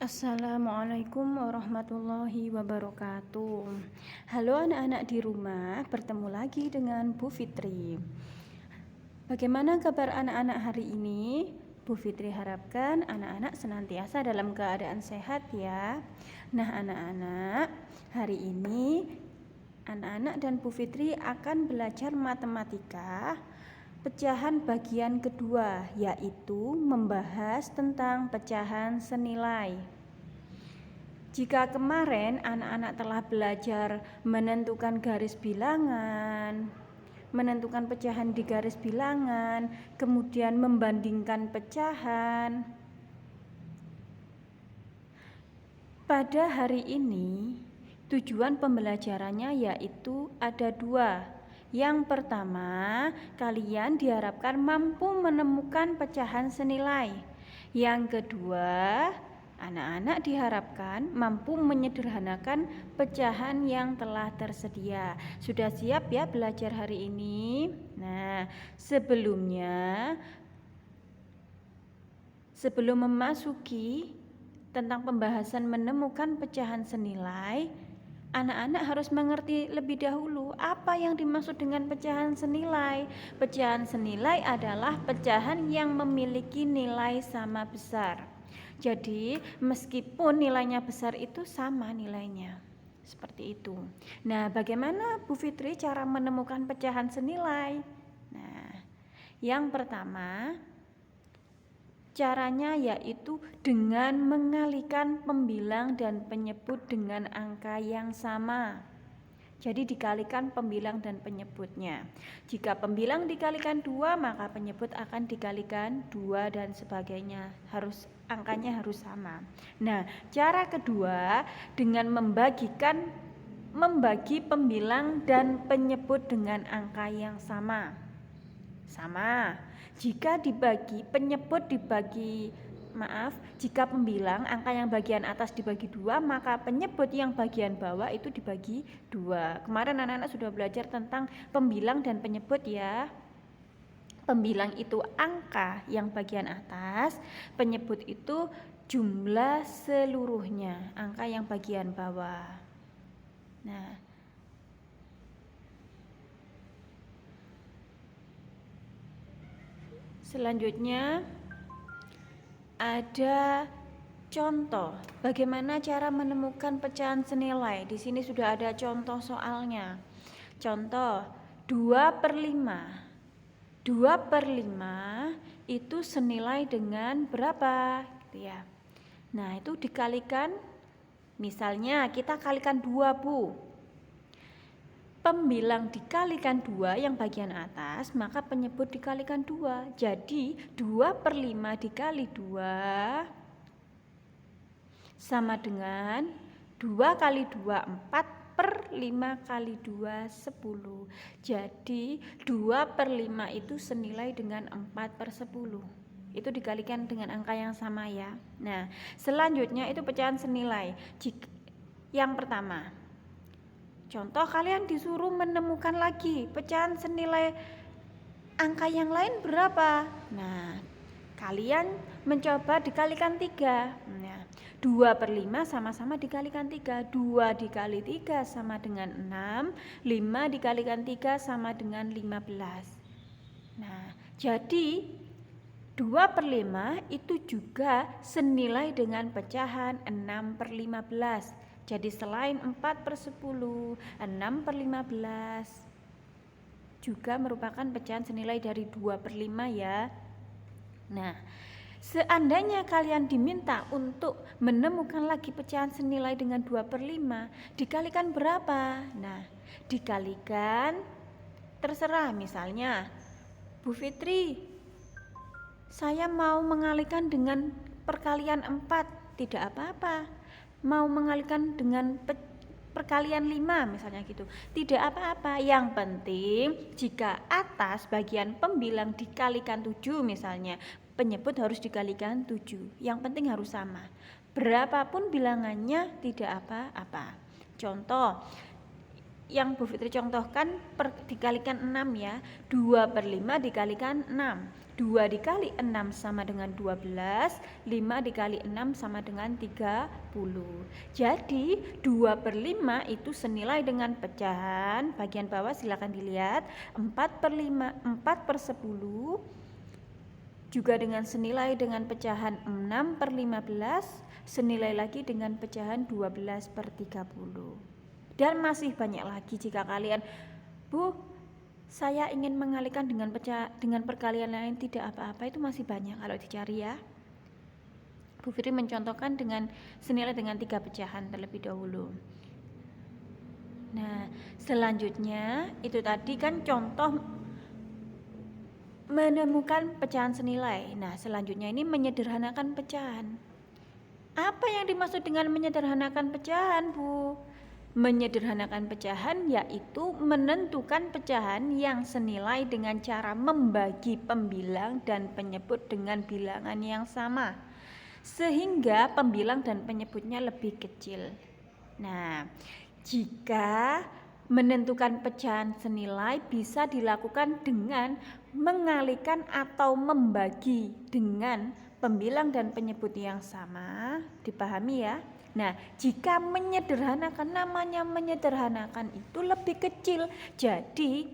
Assalamualaikum warahmatullahi wabarakatuh. Halo anak-anak di rumah, bertemu lagi dengan Bu Fitri. Bagaimana kabar anak-anak hari ini? Bu Fitri harapkan anak-anak senantiasa dalam keadaan sehat ya. Nah anak-anak, hari ini anak-anak dan Bu Fitri akan belajar matematika pecahan bagian kedua, yaitu membahas tentang pecahan senilai. Jika kemarin anak-anak telah belajar menentukan garis bilangan, menentukan pecahan di garis bilangan, kemudian membandingkan pecahan. Pada hari ini, tujuan pembelajarannya yaitu ada dua. Yang pertama, kalian diharapkan mampu menemukan pecahan senilai. Yang kedua, anak-anak diharapkan mampu menyederhanakan pecahan yang telah tersedia. Sudah siap ya belajar hari ini? Nah, sebelum memasuki tentang pembahasan menemukan pecahan senilai, anak-anak harus mengerti lebih dahulu apa yang dimaksud dengan pecahan senilai. Pecahan senilai adalah pecahan yang memiliki nilai sama besar. Jadi meskipun nilainya besar itu sama nilainya. Seperti itu. Nah, bagaimana Bu Fitri cara menemukan pecahan senilai? Nah, yang pertama, caranya yaitu dengan mengalihkan pembilang dan penyebut dengan angka yang sama. Jadi dikalikan pembilang dan penyebutnya. Jika pembilang dikalikan 2, maka penyebut akan dikalikan 2 dan sebagainya. Angkanya harus sama. Nah, cara kedua dengan membagi pembilang dan penyebut dengan angka yang sama. Jika jika pembilang angka yang bagian atas dibagi 2, maka penyebut yang bagian bawah itu dibagi 2. Kemarin anak-anak sudah belajar tentang pembilang dan penyebut ya. Pembilang itu angka yang bagian atas, penyebut itu jumlah seluruhnya, angka yang bagian bawah. Nah, selanjutnya ada contoh bagaimana cara menemukan pecahan senilai. Di sini sudah ada contoh soalnya. Contoh 2/5. 2/5 itu senilai dengan berapa? Gitu ya. Nah, itu dikalikan, misalnya kita kalikan 2, Bu. Pembilang dikalikan 2 yang bagian atas, maka penyebut dikalikan 2. Jadi 2/5 dikali 2 sama dengan 2 kali 2 4 per 5 kali 2 10. Jadi 2/5 itu senilai dengan 4/10. Itu dikalikan dengan angka yang sama ya. Nah, selanjutnya itu pecahan senilai. Yang pertama, contoh kalian disuruh menemukan lagi pecahan senilai angka yang lain berapa. Nah, kalian mencoba dikalikan 3. Nah, 2/5 sama-sama dikalikan 3. 2 dikali 3 sama dengan 6. 5 dikalikan 3 sama dengan 15. Nah, jadi 2/5 itu juga senilai dengan pecahan 6/15. Jadi selain 4/10, 6/15 juga merupakan pecahan senilai dari 2/5 ya. Nah, seandainya kalian diminta untuk menemukan lagi pecahan senilai dengan 2/5, dikalikan berapa? Nah, dikalikan terserah, misalnya Bu Fitri, saya mau mengalihkan dengan perkalian 4, tidak apa-apa. Mau mengalihkan dengan perkalian 5 misalnya gitu, tidak apa-apa. Yang penting jika atas bagian pembilang dikalikan 7 misalnya, penyebut harus dikalikan 7. Yang penting harus sama. Berapapun bilangannya tidak apa-apa. Contoh yang Bu Fitri contohkan dikalikan 6 ya. 2/5 dikalikan 6. 2 dikali 6 sama dengan 12, 5 dikali 6 sama dengan 30. Jadi 2/5 itu senilai dengan pecahan, bagian bawah silakan dilihat, 4/5, 4/10, juga dengan senilai dengan pecahan 6/15, senilai lagi dengan pecahan 12/30. Dan masih banyak lagi jika kalian, Bu, saya ingin mengalihkan dengan perkalian lain, tidak apa-apa, itu masih banyak kalau dicari ya. Bu Fitri mencontohkan dengan senilai dengan 3 pecahan terlebih dahulu. Nah, selanjutnya itu tadi kan contoh menemukan pecahan senilai. Nah, selanjutnya ini menyederhanakan pecahan. Apa yang dimaksud dengan menyederhanakan pecahan, Bu? Menyederhanakan pecahan yaitu menentukan pecahan yang senilai dengan cara membagi pembilang dan penyebut dengan bilangan yang sama, sehingga pembilang dan penyebutnya lebih kecil. Nah, jika menentukan pecahan senilai bisa dilakukan dengan mengalihkan atau membagi dengan pembilang dan penyebut yang sama, dipahami ya? Nah, jika menyederhanakan, namanya menyederhanakan itu lebih kecil. Jadi,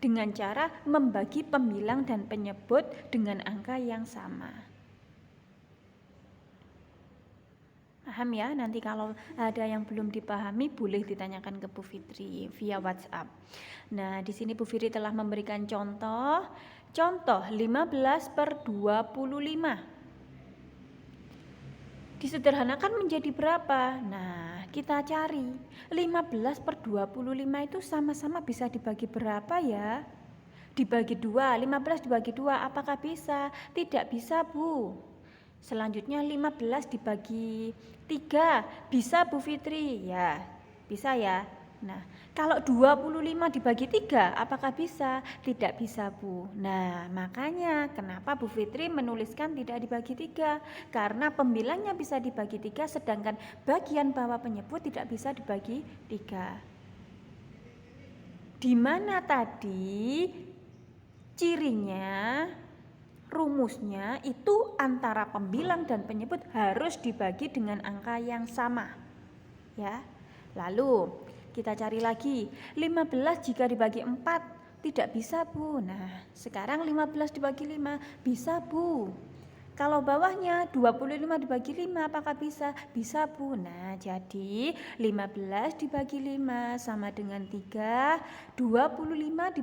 dengan cara membagi pembilang dan penyebut dengan angka yang sama. Paham ya? Nanti kalau ada yang belum dipahami boleh ditanyakan ke Bu Fitri via WhatsApp. Nah, di sini Bu Fitri telah memberikan contoh 15/25. Disederhanakan menjadi berapa? Nah, kita cari 15/25 itu sama-sama bisa dibagi berapa ya? Dibagi 2, 15 dibagi 2, apakah bisa? Tidak bisa, Bu. Selanjutnya 15 dibagi 3, bisa Bu Fitri? Ya, bisa ya. Nah, kalau 25 dibagi 3, apakah bisa? Tidak bisa, Bu. Nah, makanya kenapa Bu Fitri menuliskan tidak dibagi 3? Karena pembilangnya bisa dibagi 3, sedangkan bagian bawah penyebut tidak bisa dibagi 3. Di mana tadi cirinya, rumusnya itu antara pembilang dan penyebut harus dibagi dengan angka yang sama. Ya. Lalu kita cari lagi, 15 jika dibagi 4 tidak bisa, Bu. Nah, sekarang 15 dibagi 5 bisa, Bu. Kalau bawahnya 25 dibagi 5 apakah bisa? Bisa, Bu. Nah, jadi 15 dibagi 5 sama dengan 3, 25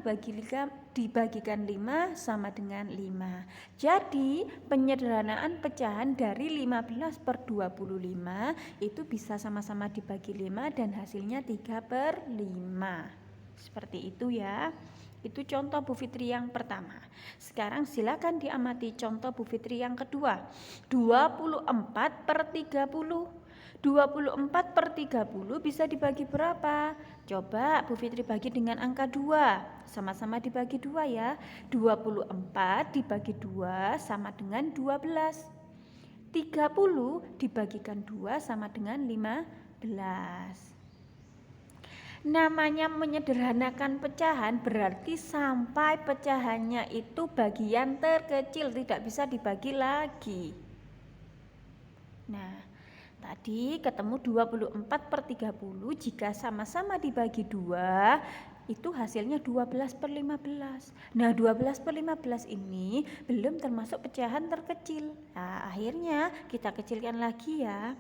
dibagikan 5 sama dengan 5. Jadi penyederhanaan pecahan dari 15/25 itu bisa sama-sama dibagi 5 dan hasilnya 3/5. Seperti itu ya. Itu contoh Bu Fitri yang pertama. Sekarang silakan diamati contoh Bu Fitri yang kedua. 24/30. 24/30 bisa dibagi berapa? Coba Bu Fitri bagi dengan angka 2. Sama-sama dibagi 2 ya. 24 dibagi 2 sama dengan 12. 30 dibagikan 2 sama dengan 15. Namanya menyederhanakan pecahan berarti sampai pecahannya itu bagian terkecil, tidak bisa dibagi lagi. Nah, tadi ketemu 24/30, jika sama-sama dibagi 2 itu hasilnya 12/15. Nah, 12/15 ini belum termasuk pecahan terkecil. Nah, akhirnya kita kecilkan lagi ya.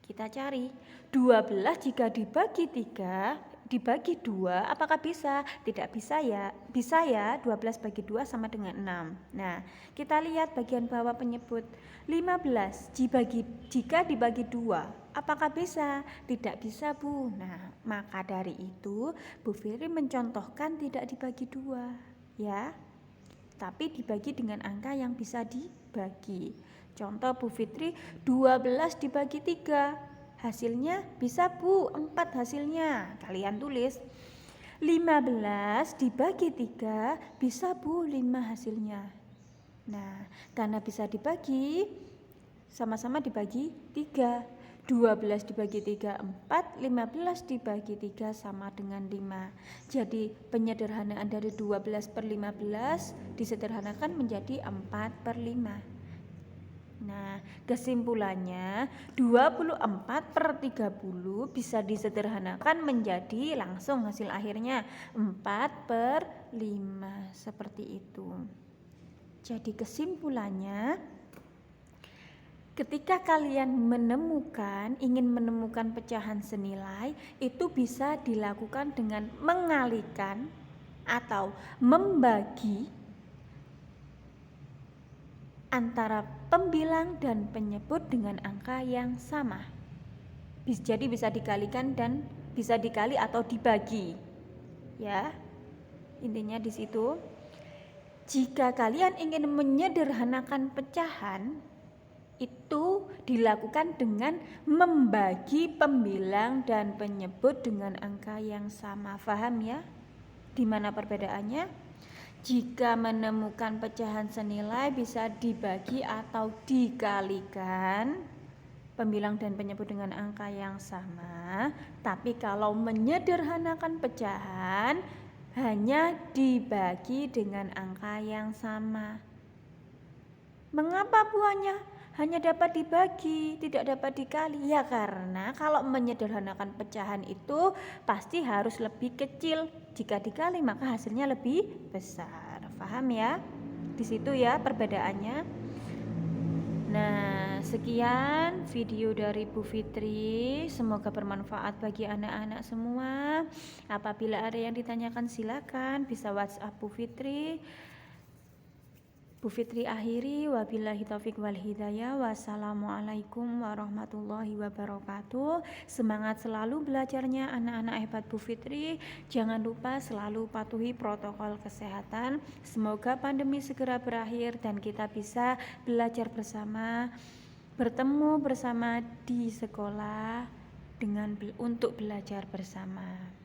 Kita cari 12 jika dibagi 3 dibagi 2 apakah bisa? Tidak bisa ya. Bisa ya, 12 bagi 2 sama dengan 6. Nah, kita lihat bagian bawah penyebut 15 jika dibagi 2 apakah bisa? Tidak bisa, Bu. Nah, maka dari itu Bu Fitri mencontohkan tidak dibagi 2 ya, tapi dibagi dengan angka yang bisa dibagi. Contoh Bu Fitri 12 dibagi 3. Hasilnya bisa, Bu, 4 hasilnya. Kalian tulis 15 dibagi 3 bisa, Bu, 5 hasilnya. Nah, karena bisa dibagi, sama-sama dibagi 3. 12 dibagi 3 4, 15 dibagi 3 sama dengan 5. Jadi penyederhanaan dari 12 per 15 disederhanakan menjadi 4 per 5. Nah, kesimpulannya 24 per 30 bisa disederhanakan menjadi langsung hasil akhirnya 4 per 5. Seperti itu. Jadi kesimpulannya, ketika kalian ingin menemukan pecahan senilai, itu bisa dilakukan dengan mengalihkan atau membagi antara pembilang dan penyebut dengan angka yang sama. Jadi bisa dikalikan dan bisa dikali atau dibagi. Ya. Intinya di situ. Jika kalian ingin menyederhanakan pecahan, itu dilakukan dengan membagi pembilang dan penyebut dengan angka yang sama. Paham ya? Di mana perbedaannya? Jika menemukan pecahan senilai bisa dibagi atau dikalikan pembilang dan penyebut dengan angka yang sama. Tapi kalau menyederhanakan pecahan hanya dibagi dengan angka yang sama. Mengapa buahnya hanya dapat dibagi, tidak dapat dikali? Ya karena kalau menyederhanakan pecahan itu pasti harus lebih kecil. Jika dikali maka hasilnya lebih besar. Paham ya? Di situ ya perbedaannya. Nah, sekian video dari Bu Fitri. Semoga bermanfaat bagi anak-anak semua. Apabila ada yang ditanyakan silakan bisa WhatsApp Bu Fitri. Bu Fitri akhiri, wabillahi taufiq wal hidayah. Wassalamualaikum warahmatullahi wabarakatuh. Semangat selalu belajarnya anak-anak hebat Bu Fitri. Jangan lupa selalu patuhi protokol kesehatan. Semoga pandemi segera berakhir dan kita bisa belajar bersama, bertemu bersama di sekolah untuk belajar bersama.